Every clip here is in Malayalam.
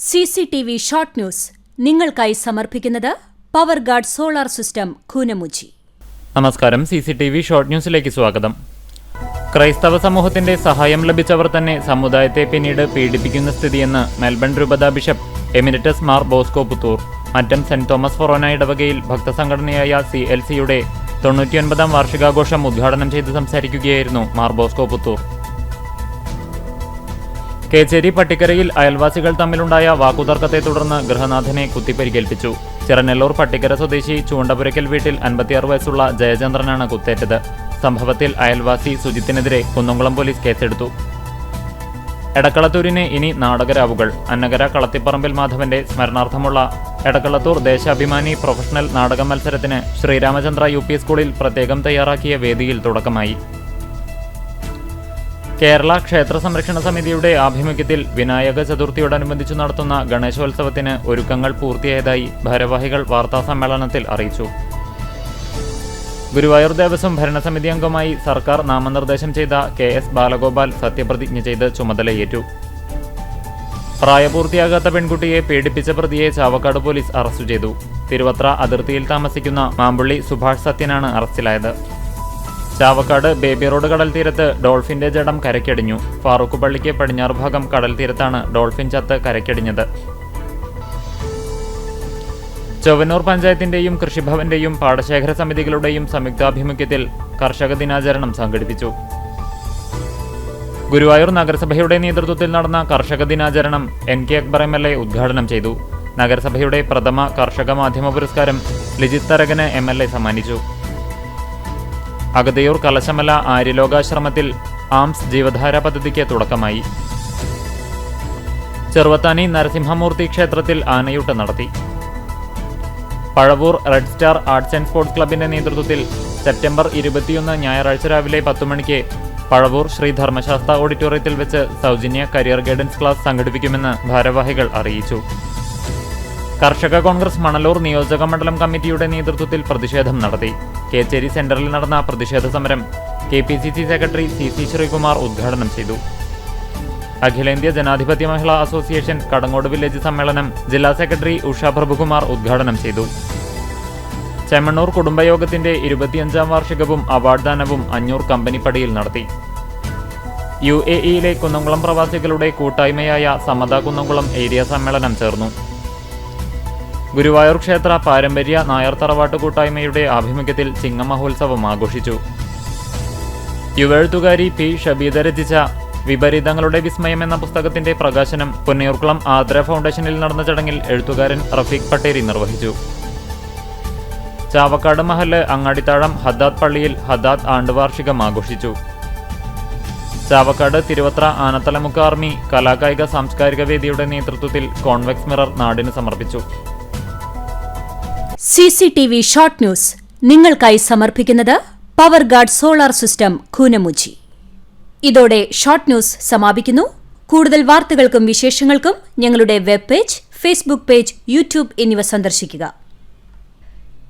CCTV ഷോർട്ട് ന്യൂസ് നിങ്ങൾക്കായി സമർപ്പിക്കുന്നത് power guard solar system Koonamuchi. നമസ്കാരം. CCTV ഷോർട്ട് ന്യൂസിലേക്ക് സ്വാഗതം. ക്രൈസ്തവ സമൂഹത്തിന്റെ സഹായം ലഭിച്ചവർ തന്നെ സമുദായത്തെ പിന്നീട് പീഡിപ്പിക്കുന്ന സ്ഥിതിയെന്ന് മെൽബൺ രൂപതാ bishop emeritus Mar Bosco Puthur Mattam Saint Thomas ഫൊറോന ഇടവകയിൽ ഭക്തസംഘടനയായ CLCയുടെ 99ാം വാർഷികാഘോഷം ഉദ്ഘാടനം ചെയ്ത് സംസാരിക്കുകയായിരുന്നു മാർ ബോസ്കോ പുത്തൂർ. കേച്ചേരി പട്ടിക്കരയിൽ അയൽവാസികൾ തമ്മിലുണ്ടായ വാക്കുതർക്കത്തെ തുടർന്ന് ഗൃഹനാഥനെ കുത്തിപ്പരിക്കേൽപ്പിച്ചു. ചിറനെല്ലൂർ പട്ടിക്കര സ്വദേശി ചൂണ്ടപുരയ്ക്കൽ വീട്ടിൽ 56 വയസ്സുള്ള ജയചന്ദ്രനാണ് കുത്തേറ്റത്. സംഭവത്തിൽ അയൽവാസി സുജിത്തിനെതിരെ കുന്നംകുളം പോലീസ് കേസെടുത്തു. എടക്കളത്തൂരിന് ഇനി നാടകരാവുകൾ. അന്നകര കളത്തിപ്പറമ്പിൽ മാധവന്റെ സ്മരണാർത്ഥമുള്ള എടക്കളത്തൂർ ദേശാഭിമാനി പ്രൊഫഷണൽ നാടക മത്സരത്തിന് ശ്രീരാമചന്ദ്ര UP സ്കൂളിൽ പ്രത്യേകം തയ്യാറാക്കിയ വേദിയിൽ തുടക്കമായി. കേരള ക്ഷേത്ര സംരക്ഷണ സമിതിയുടെ ആഭിമുഖ്യത്തിൽ വിനായക ചതുർത്ഥിയോടനുബന്ധിച്ചു നടത്തുന്ന ഗണേശോത്സവത്തിന് ഒരുക്കങ്ങൾ പൂർത്തിയായതായി ഭാരവാഹികൾ വാർത്താസമ്മേളനത്തിൽ അറിയിച്ചു. ഗുരുവായൂർ ദേവസ്വം ഭരണസമിതി അംഗമായി സർക്കാർ നാമനിർദ്ദേശം ചെയ്ത KS ബാലഗോപാൽ സത്യപ്രതിജ്ഞ ചെയ്ത് ചുമതലയേറ്റു. പ്രായപൂർത്തിയാകാത്ത പെൺകുട്ടിയെ പീഡിപ്പിച്ച പ്രതിയെ ചാവക്കാട് പോലീസ് അറസ്റ്റ് ചെയ്തു. തിരുവത്ര അതിർത്തിയിൽ താമസിക്കുന്ന മാമ്പുള്ളി സുഭാഷ് സത്യനാണ് അറസ്റ്റിലായത്. ചാവക്കാട് ബേബി റോഡ് കടൽ തീരത്ത് ഡോൾഫിന്റെ ജഡം കരയ്ക്കടിഞ്ഞു. ഫാറൂഖ് പള്ളിക്ക് പടിഞ്ഞാറ് ഭാഗം കടൽ തീരത്താണ് ഡോൾഫിൻ ചത്ത് കരയ്ക്കടിഞ്ഞത്. ചൊവ്വന്നൂർ പഞ്ചായത്തിന്റെയും കൃഷിഭവന്റെയും പാടശേഖര സമിതികളുടെയും സംയുക്താഭിമുഖ്യത്തിൽ കർഷക ദിനാചരണം സംഘടിപ്പിച്ചു. ഗുരുവായൂർ നഗരസഭയുടെ നേതൃത്വത്തിൽ നടന്ന കർഷക ദിനാചരണം NK അക്ബർ MLA ഉദ്ഘാടനം ചെയ്തു. നഗരസഭയുടെ പ്രഥമ കർഷക മാധ്യമ പുരസ്കാരം ലിജിത് തരകന് MLA സമ്മാനിച്ചു. അഗതയൂർ കലശമല ആര്യലോകാശ്രമത്തിൽ ആംസ് ജീവധാര പദ്ധതിക്ക് തുടക്കമായി. ചെറുവത്താനി നരസിംഹമൂർത്തി ക്ഷേത്രത്തിൽ ആനയൂട്ട് നടത്തി. Pazhavoor red star arts and sports ക്ലബിന്റെ നേതൃത്വത്തിൽ സെപ്റ്റംബർ 21 ഞായറാഴ്ച രാവിലെ 10 മണിക്ക് പഴവൂർ ശ്രീ ധർമ്മശാസ്ത്ര ഓഡിറ്റോറിയത്തിൽ വെച്ച് സൗജന്യ കരിയർ ഗൈഡൻസ് ക്ലാസ് സംഘടിപ്പിക്കുമെന്ന് ഭാരവാഹികൾ അറിയിച്ചു. കർഷക കോൺഗ്രസ് മണലൂർ നിയോജക മണ്ഡലം കമ്മിറ്റിയുടെ നേതൃത്വത്തിൽ പ്രതിഷേധം നടത്തി. കേച്ചേരി സെന്ററിൽ നടന്ന പ്രതിഷേധ സമരം KPCC സെക്രട്ടറി CC ശ്രീകുമാർ ഉദ്ഘാടനം ചെയ്തു. അഖിലേന്ത്യാ ജനാധിപത്യ മഹിളാ അസോസിയേഷൻ കടങ്ങോട് വില്ലേജ് സമ്മേളനം ജില്ലാ സെക്രട്ടറി ഉഷ പ്രഭുകുമാർ ഉദ്ഘാടനം ചെയ്തു. ചെമ്മണ്ണൂർ കുടുംബയോഗത്തിന്റെ 25ാം വാർഷികവും അവാർഡ് ദാനവും അഞ്ഞൂർ കമ്പനിപ്പടിയിൽ നടത്തി. UAE കുന്നംകുളം പ്രവാസികളുടെ കൂട്ടായ്മയായ സമത കുന്നംകുളം ഏരിയ സമ്മേളനം ചേർന്നു. ഗുരുവായൂർ ക്ഷേത്ര പാരമ്പര്യ നായർ തറവാട്ട് കൂട്ടായ്മയുടെ ആഭിമുഖ്യത്തിൽ ചിങ്ങ മഹോത്സവം ആഘോഷിച്ചു. യുവെഴുത്തുകാരി P. ഷബീദ രചിച്ച വിപരീതങ്ങളുടെ വിസ്മയം എന്ന പുസ്തകത്തിന്റെ പ്രകാശനം പൊന്നിയൂർക്കുളം ആദ്ര ഫൗണ്ടേഷനിൽ നടന്ന ചടങ്ങിൽ എഴുത്തുകാരൻ റഫീഖ് പട്ടേരി നിർവഹിച്ചു. ചാവക്കാട് മഹല്ല് അങ്ങാടിത്താഴം ഹദ്ദാദ് പള്ളിയിൽ ഹദ്ദാദ് ആണ്ടുവാർഷികം ആഘോഷിച്ചു. ചാവക്കാട് തിരുവത്ര ആനത്തലമുക്ക് ആർമി കലാകായിക സാംസ്കാരിക വേദിയുടെ നേതൃത്വത്തിൽ കോൺവെക്സ് മിറർ നാടിന് സമർപ്പിച്ചു. CCTV ഷോർട്ട് ന്യൂസ് നിങ്ങൾക്കായി സമർപ്പിക്കുന്നത് power guard solar system Koonamuchi. ഇതോടെ ഷോർട്ട് ന്യൂസ് സമാപിക്കുന്നു. കൂടുതൽ വാർത്തകൾക്കും വിശേഷങ്ങൾക്കും ഞങ്ങളുടെ web page, Facebook page, YouTube എന്നിവ സന്ദർശിക്കുക.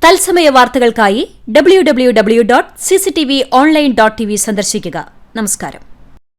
തത്സമയ വാർത്തകൾക്കായി www.cctv online.tv സന്ദർശിക്കുക. നമസ്കാരം.